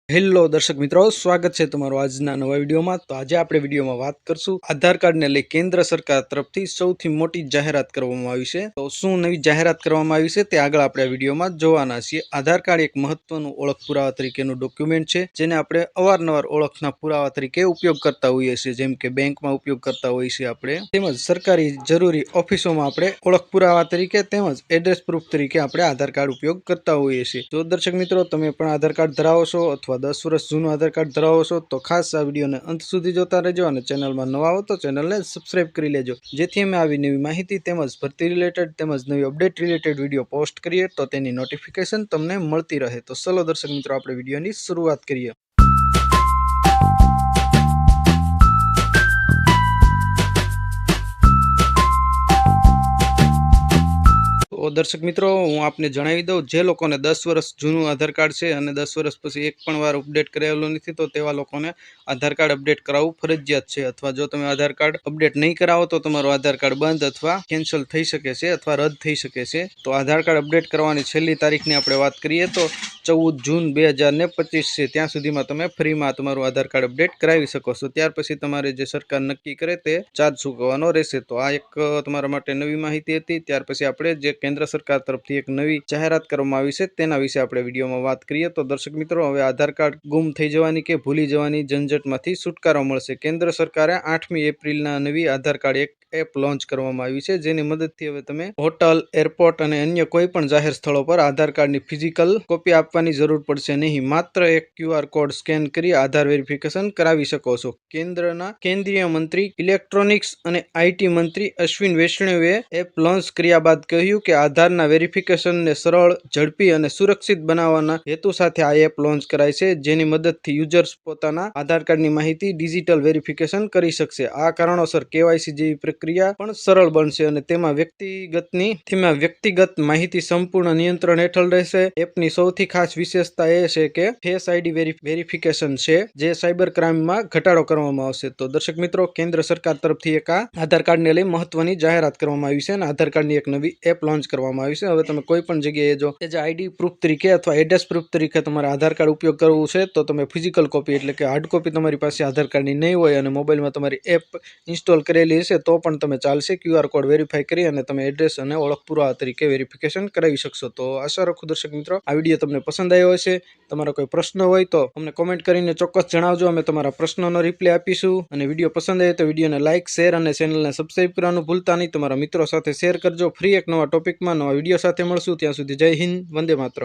Hello દર્શક મિત્રો, સ્વાગત છે તમારું આજના નવા વિડીયોમાં। તો આજે આપણે વિડીયોમાં વાત કરશું આધાર કાર્ડને લઈ કેન્દ્ર સરકાર તરફથી સૌથી મોટી જાહેરાત કરવામાં આવી છે। તો શું નવી જાહેરાત કરવામાં આવી છે તે આગળ આપણે વિડીયોમાં જોવાના છીએ। આધાર કાર્ડ એક મહત્વનું ઓળખ પુરાવા તરીકેનું ડોક્યુમેન્ટ છે, જેને આપણે અવારનવાર ઓળખના પુરાવા તરીકે ઉપયોગ કરતા હોઈએ છીએ, જેમ કે બેંકમાં ઉપયોગ કરતા હોઈએ છીએ આપણે, તેમજ સરકારી જરૂરી ઓફિસોમાં આપણે ઓળખ પુરાવા તરીકે તેમજ એડ્રેસ પ્રૂફ તરીકે આપણે આધાર કાર્ડ ઉપયોગ કરતા હોઈએ છીએ। તો દર્શક મિત્રો, તમે પણ આધાર કાર્ડ ધરાવો છો અથવા 10 વર્ષ જૂનું આધાર કાર્ડ ધરાવો છો તો ખાસ આ વિડીયોને અંત સુધી જોતા રહેજો, અને ચેનલમાં નવા હો તો ચેનલને સબસ્ક્રાઇબ કરી લેજો, જેથી અમે આવી નવી માહિતી તેમજ ભરતી રિલેટેડ તેમજ નવી અપડેટ રિલેટેડ વિડીયો પોસ્ટ કરીએ તો તેની નોટિફિકેશન તમને મળતી રહે। તો ચલો દર્શક મિત્રો, આપણે વિડીયોની શરૂઆત કરીએ। તો દર્શક મિત્રો, હું આપને જણાવી દઉં, જે લોકોને 10 વર્ષ જૂનું આધાર કાર્ડ છે અને 10 વર્ષ પછી એક પણ વાર અપડેટ કરાવેલું નથી, તો તેવા લોકોને આધાર કાર્ડ અપડેટ કરાવવું ફરજિયાત છે। અથવા જો તમે આધાર કાર્ડ અપડેટ નહીં કરાવો તો તમારું આધાર કાર્ડ બંધ અથવા કેન્સલ થઈ શકે છે અથવા રદ થઈ શકે છે। તો આધાર કાર્ડ અપડેટ કરવાની છેલ્લી તારીખની આપણે વાત કરીએ તો 14 જૂન 2025 છે, ત્યાં સુધીમાં તમે ફ્રીમાં તમારું આધાર કાર્ડ અપડેટ કરાવી શકો છો। ત્યાર પછી તમારે જે સરકાર નક્કી કરે તે ચાર્જ ચૂકવવાનો રહેશે। તો આ એક તમારા માટે નવી માહિતી હતી। ત્યાર પછી આપણે જે કેન્દ્ર સરકાર તરફથી એક નવી જાહેરાત કરવામાં આવી છે તેના વિશે આપણે વિડીયોમાં વાત કરીએ। તો દર્શક મિત્રો, હવે આધાર કાર્ડ ગુમ થઈ જવાની કે ભૂલી જવાની ઝંઝટમાંથી છુટકારો મળશે। કેન્દ્ર સરકારે 8મી એપ્રિલના નવી આધાર કાર્ડ એક એપ લોન્ચ કરવામાં આવી છે, જેની મદદથી હવે તમે હોટલ, એરપોર્ટ અને અન્ય કોઈ પણ જાહેર સ્થળો પર આધાર કાર્ડની ફિઝિકલ કોપી આપવાની જરૂર પડશે નહીં। માત્ર એક QR કોડ સ્કેન કરી આધાર વેરિફિકેશન કરાવી શકો છો। કેન્દ્રના કેન્દ્રીય મંત્રી ઇલેક્ટ્રોનિક્સ અને IT મંત્રી અશ્વિન વૈષ્ણવે એપ લોન્ચ કર્યા બાદ કહ્યું કે આધારના વેરિફિકેશનને સરળ, ઝડપી અને સુરક્ષિત બનાવવાના હેતુ સાથે આ એપ લોન્ચ કરાઈ છે, જેની મદદથી યુઝર્સ પોતાના આધાર કાર્ડની માહિતી ડિજિટલ વેરિફિકેશન કરી શકશે। આ કારણોસર KYC જેવી પ્રક્રિયા પણ સરળ બનશે અને તેમાં વ્યક્તિગત માહિતી સંપૂર્ણ નિયંત્રણ હેઠળ રહેશે। એપની સૌથી ખાસ વિશેષતા એ છે કે ફેસ ID વેરિફિકેશન છે, જે સાયબર ક્રાઇમમાં ઘટાડો કરવામાં આવશે। તો દર્શક મિત્રો, કેન્દ્ર સરકાર તરફથી એક આધાર કાર્ડને લઈ મહત્વની જાહેરાત કરવામાં આવી છે અને આધાર કાર્ડની એક નવી એપ લોન્ચ કરવામાં આવી છે। હવે તમે કોઈ પણ જગ્યાએ જો એજ ID પ્રૂફ તરીકે અથવા એડ્રેસ પ્રૂફ તરીકે તમારે આધાર કાર્ડ ઉપયોગ કરવું છે, તો તમે ફિઝિકલ કોપી એટલે કે હાર્ડ કોપી તમારી પાસે આધાર કાર્ડની નહીં હોય અને મોબાઈલમાં તમારી એપ ઇન્સ્ટોલ કરેલી હશે તો પણ તમે ચાલશે। QR કોડ વેરીફાઈ કરી અને તમે એડ્રેસ અને ઓળખ પુરાવા તરીકે વેરિફિકેશન કરાવી શકશો। તો આશા રાખું દર્શક મિત્રો, આ વિડીયો તમને પસંદ આવ્યો હશે। તમારો કોઈ પ્રશ્ન હોય તો અમને કોમેન્ટ કરીને ચોક્કસ જણાવજો, અમે તમારા પ્રશ્નોનો રિપ્લાય આપીશું। અને વિડીયો પસંદ આવે તો વિડીયોને લાઇક, શેર અને ચેનલને સબસ્ક્રાઇબ કરવાનું ભૂલતા નહીં। તમારા મિત્રો સાથે શેર કરજો। ફ્રી એક નવા ટોપિકમાં નવા વિડીયો સાથે મળશું, ત્યાં સુધી જય હિન્દ, વંદે માતરમ।